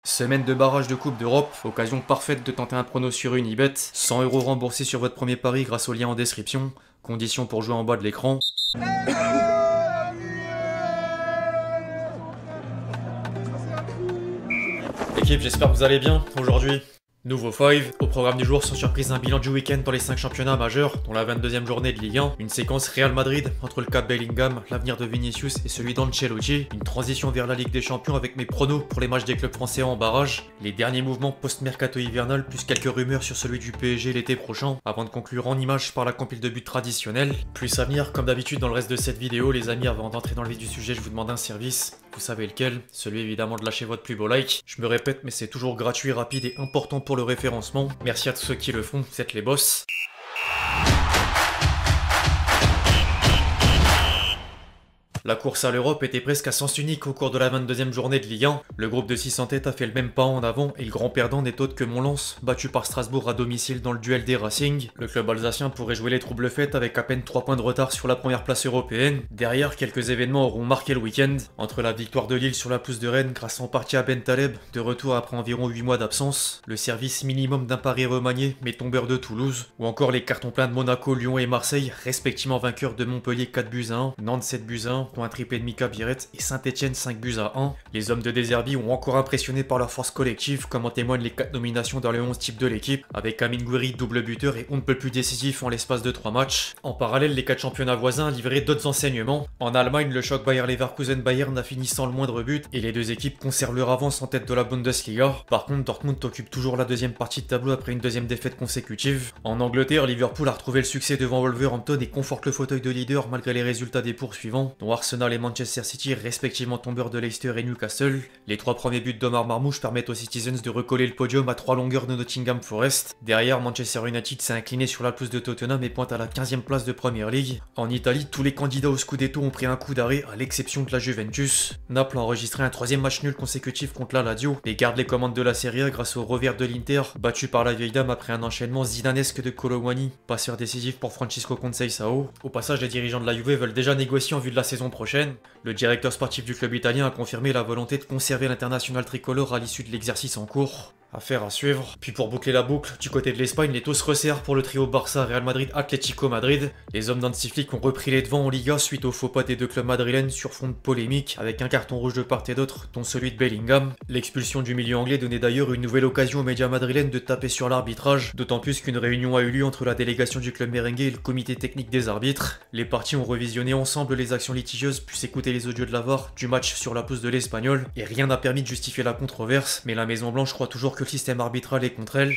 Semaine de barrage de Coupe d'Europe, occasion parfaite de tenter un prono sur Unibet, 100 € remboursés sur votre premier pari grâce au lien en description, conditions pour jouer en bas de l'écran. Équipe, j'espère que vous allez bien aujourd'hui. Nouveau 5, au programme du jour sans surprise un bilan du week-end dans les 5 championnats majeurs, dont la 22e journée de Ligue 1, une séquence Real Madrid entre le cap Bellingham, l'avenir de Vinicius et celui d'Ancelotti, une transition vers la Ligue des Champions avec mes pronos pour les matchs des clubs français en barrage, les derniers mouvements post-mercato hivernal plus quelques rumeurs sur celui du PSG l'été prochain, avant de conclure en images par la compile de buts traditionnelle. Plus à venir, comme d'habitude dans le reste de cette vidéo, les amis, avant d'entrer dans le vif du sujet, je vous demande un service. Vous savez lequel? Celui évidemment de lâcher votre plus beau like. Je me répète, mais c'est toujours gratuit, rapide et important pour le référencement. Merci à tous ceux qui le font, vous êtes les boss. La course à l'Europe était presque à sens unique au cours de la 22e journée de Ligue 1. Le groupe de 6 en tête a fait le même pas en avant et le grand perdant n'est autre que Mont-Lens, battu par Strasbourg à domicile dans le duel des Racing. Le club alsacien pourrait jouer les troubles fêtes avec à peine 3 points de retard sur la première place européenne. Derrière, quelques événements auront marqué le week-end. Entre la victoire de Lille sur la pelouse de Rennes grâce en partie à Ben Taleb, de retour après environ 8 mois d'absence, le service minimum d'un pari remanié mais tombeur de Toulouse, ou encore les cartons pleins de Monaco, Lyon et Marseille, respectivement vainqueurs de Montpellier 4 buts à 1, Nantes 7 buts à 1, dont un triplé de Mika Biret et Saint-Etienne 5 buts à 1. Les hommes de Deserbi ont encore impressionné par leur force collective, comme en témoignent les 4 nominations dans le 11 type de l'équipe, avec Amine Gouiri double buteur et on ne peut plus décisif en l'espace de 3 matchs. En parallèle, les 4 championnats voisins livraient d'autres enseignements. En Allemagne, le choc Bayer Leverkusen-Bayern a fini sans le moindre but et les deux équipes conservent leur avance en tête de la Bundesliga. Par contre, Dortmund occupe toujours la deuxième partie de tableau après une deuxième défaite consécutive. En Angleterre, Liverpool a retrouvé le succès devant Wolverhampton et conforte le fauteuil de leader malgré les résultats des poursuivants, dont Arsenal et Manchester City respectivement tombeurs de Leicester et Newcastle. Les 3 premiers buts d'Omar Marmouche permettent aux Citizens de recoller le podium à 3 longueurs de Nottingham Forest. Derrière, Manchester United s'est incliné sur la pelouse de Tottenham et pointe à la 15e place de Premier League. En Italie, tous les candidats au Scudetto ont pris un coup d'arrêt à l'exception de la Juventus. Naples a enregistré un 3e match nul consécutif contre la Lazio et garde les commandes de la Serie A grâce au revers de l'Inter, battu par la vieille dame après un enchaînement zidanesque de Colomani, passeur décisif pour Francisco Conceição. Au passage, les dirigeants de la Juve veulent déjà négocier en vue de la saison prochaine. Le directeur sportif du club italien a confirmé la volonté de conserver l'international tricolore à l'issue de l'exercice en cours. Affaire à suivre. Puis pour boucler la boucle, du côté de l'Espagne, les taux se resserrent pour le trio Barça, Real Madrid, Atlético Madrid. Les hommes d'Hansi Flick ont repris les devants en Liga suite au faux pas des deux clubs madrilènes sur fond de polémique, avec un carton rouge de part et d'autre, dont celui de Bellingham. L'expulsion du milieu anglais donnait d'ailleurs une nouvelle occasion aux médias madrilènes de taper sur l'arbitrage, d'autant plus qu'une réunion a eu lieu entre la délégation du club merengue et le comité technique des arbitres. Les parties ont revisionné ensemble les actions litigieuses, puis écouté les audios de la VAR du match sur la pelouse de l'Espagnol, et rien n'a permis de justifier la controverse, mais la Maison Blanche croit toujours que le système arbitral est contre elle.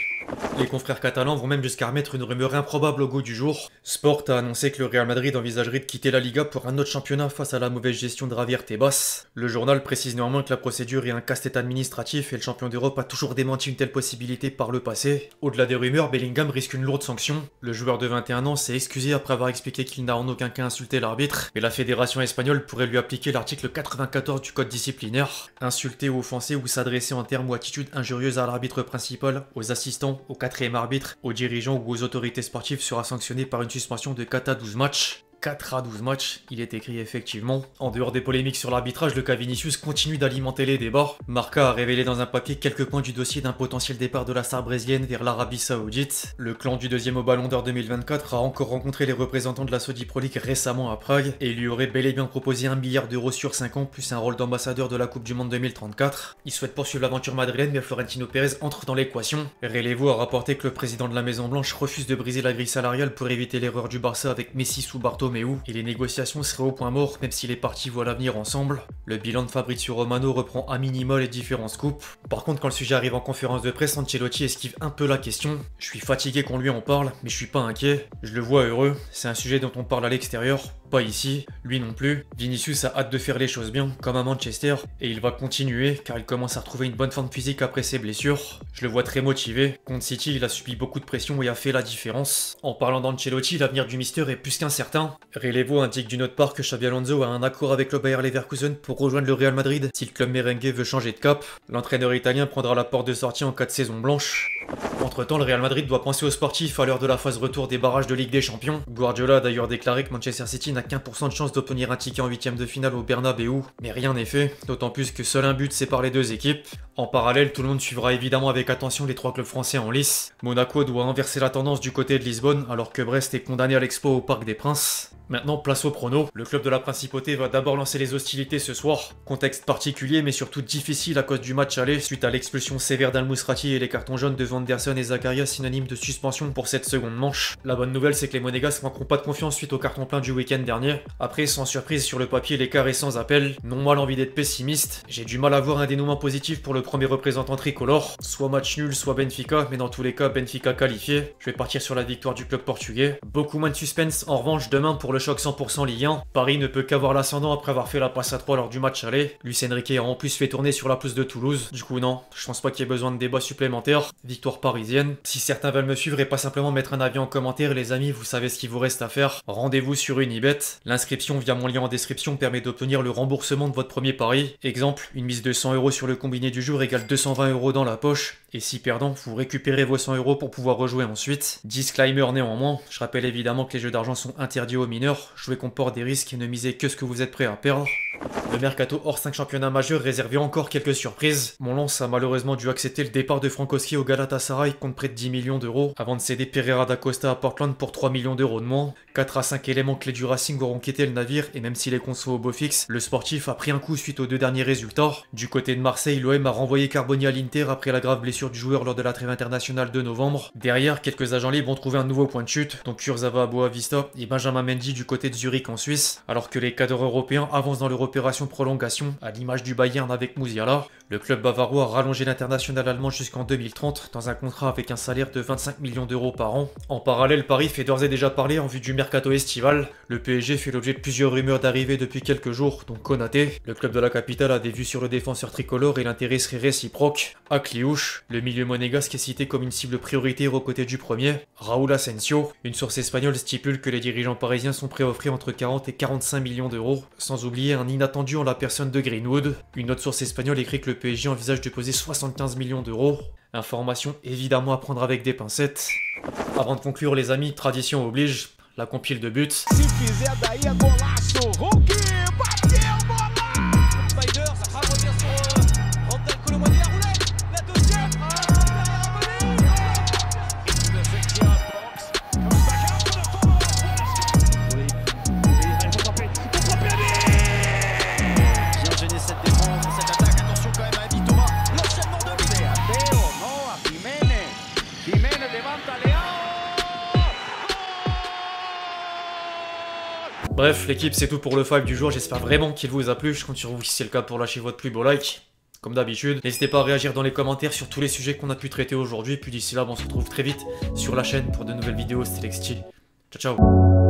Les confrères catalans vont même jusqu'à remettre une rumeur improbable au goût du jour. Sport a annoncé que le Real Madrid envisagerait de quitter la Liga pour un autre championnat face à la mauvaise gestion de Javier Tebas. Le journal précise néanmoins que la procédure est un casse-tête administratif et le champion d'Europe a toujours démenti une telle possibilité par le passé. Au-delà des rumeurs, Bellingham risque une lourde sanction. Le joueur de 21 ans s'est excusé après avoir expliqué qu'il n'a en aucun cas insulté l'arbitre, mais la fédération espagnole pourrait lui appliquer l'article 94 du code disciplinaire. Insulter ou offenser ou s'adresser en termes ou attitudes injurieuses à l'arbitre principal, aux assistants, au 4e arbitre, aux dirigeants ou aux autorités sportives sera sanctionné par une suspension de 4 à 12 matchs. 4 à 12 matchs, il est écrit effectivement. En dehors des polémiques sur l'arbitrage, le cas Vinicius continue d'alimenter les débats. Marca a révélé dans un papier quelques points du dossier d'un potentiel départ de la star brésilienne vers l'Arabie Saoudite. Le clan du deuxième au Ballon d'Or 2024 a encore rencontré les représentants de la Saudi Pro League récemment à Prague et lui aurait bel et bien proposé 1 milliard d'euros sur 5 ans plus un rôle d'ambassadeur de la Coupe du Monde 2034. Il souhaite poursuivre l'aventure madrilène mais Florentino Pérez entre dans l'équation. Relevo a rapporté que le président de la Maison Blanche refuse de briser la grille salariale pour éviter l'erreur du Barça avec Messi sous Bartomeu et les négociations seraient au point mort même si les parties voient l'avenir ensemble. Le bilan de Fabrizio Romano reprend à minima les différents scoops. Par contre, quand le sujet arrive en conférence de presse, Ancelotti esquive un peu la question. Je suis fatigué qu'on lui en parle, mais je suis pas inquiet. Je le vois heureux. C'est un sujet dont on parle à l'extérieur, pas ici. Lui non plus. Vinicius a hâte de faire les choses bien, comme à Manchester, et il va continuer car il commence à retrouver une bonne forme physique après ses blessures. Je le vois très motivé. Contre City, il a subi beaucoup de pression et a fait la différence. En parlant d'Ancelotti, l'avenir du Mister est plus qu'incertain. Relevo indique d'une autre part que Xabi Alonso a un accord avec le Bayer Leverkusen pour rejoindre le Real Madrid si le club merengue veut changer de cap. L'entraîneur italien prendra la porte de sortie en cas de saison blanche. Entre-temps, le Real Madrid doit penser aux sportifs à l'heure de la phase retour des barrages de Ligue des Champions. Guardiola a d'ailleurs déclaré que Manchester City n'a qu'1% de chance d'obtenir un ticket en 8ème de finale au Bernabeu, mais rien n'est fait, d'autant plus que seul un but sépare les deux équipes. En parallèle, tout le monde suivra évidemment avec attention les trois clubs français en lice. Monaco doit inverser la tendance du côté de Lisbonne, alors que Brest est condamné à l'exploit au Parc des Princes. Maintenant, place au prono. Le club de la Principauté va d'abord lancer les hostilités ce soir. Contexte particulier, mais surtout difficile à cause du match aller, suite à l'expulsion sévère d'Al-Mousrati et les cartons jaunes de Vanderson et Zakaria, synonyme de suspension pour cette seconde manche. La bonne nouvelle, c'est que les Monégasques manqueront pas de confiance suite au carton plein du week-end dernier. Après, sans surprise, sur le papier, l'écart est sans appel. Non mal envie d'être pessimiste. J'ai du mal à voir un dénouement positif pour le premier représentant tricolore. Soit match nul, soit Benfica, mais dans tous les cas, Benfica qualifié. Je vais partir sur la victoire du club portugais. Beaucoup moins de suspense, en revanche, demain pour le choc 100% Ligue 1. Paris ne peut qu'avoir l'ascendant après avoir fait la passe à 3 lors du match aller. Luis Enrique a en plus fait tourner sur la pelouse de Toulouse. Du coup non, je pense pas qu'il y ait besoin de débat supplémentaire. Victoire parisienne. Si certains veulent me suivre et pas simplement mettre un avis en commentaire, les amis, vous savez ce qu'il vous reste à faire. Rendez-vous sur Unibet. L'inscription via mon lien en description permet d'obtenir le remboursement de votre premier pari. Exemple, une mise de 100 € sur le combiné du jour égale 220 € dans la poche. Et si perdant, vous récupérez vos 100 € pour pouvoir rejouer ensuite. Disclaimer néanmoins, je rappelle évidemment que les jeux d'argent sont interdits aux mineurs. Jouer comporte des risques et ne misez que ce que vous êtes prêt à perdre. Le mercato hors 5 championnats majeurs réservait encore quelques surprises. Mon Lens a malheureusement dû accepter le départ de Frankowski au Galatasaray contre près de 10 millions d'euros, avant de céder Pereira da Costa à Portland pour 3 millions d'euros de moins. 4 à 5 éléments clés du Racing auront quitté le navire, et même s'il est conçu au beau fixe, le sportif a pris un coup suite aux deux derniers résultats. Du côté de Marseille, l'OM a renvoyé Carboni à l'Inter après la grave blessure du joueur lors de la trêve internationale de novembre. Derrière, quelques agents libres ont trouvé un nouveau point de chute, donc Kurzawa à Boavista et Benjamin Mendy du côté de Zurich en Suisse, alors que les cadres européens avancent dans leur opération prolongation, à l'image du Bayern avec Musiala. Le club bavarois a rallongé l'international allemand jusqu'en 2030 dans un contrat avec un salaire de 25 millions d'euros par an. En parallèle, Paris fait d'ores et déjà parler en vue du mercato estival. Le PSG fait l'objet de plusieurs rumeurs d'arrivée depuis quelques jours, dont Konaté. Le club de la capitale a des vues sur le défenseur tricolore et l'intérêt serait réciproque. Akliouche, le milieu monégasque est cité comme une cible prioritaire aux côtés du premier. Raúl Asensio, une source espagnole stipule que les dirigeants parisiens sont prêts à offrir entre 40 et 45 millions d'euros, sans oublier un inattendu en la personne de Greenwood. Une autre source espagnole écrit que le PSG envisage de poser 75 millions d'euros. Information évidemment à prendre avec des pincettes. Avant de conclure les amis, tradition oblige, la compile de buts. Bref, l'équipe, c'est tout pour le 5 du jour. J'espère vraiment qu'il vous a plu. Je compte sur vous si c'est le cas pour lâcher votre plus beau like. Comme d'habitude, n'hésitez pas à réagir dans les commentaires sur tous les sujets qu'on a pu traiter aujourd'hui. Puis d'ici là, on se retrouve très vite sur la chaîne pour de nouvelles vidéos. C'était Lexty. Ciao, ciao.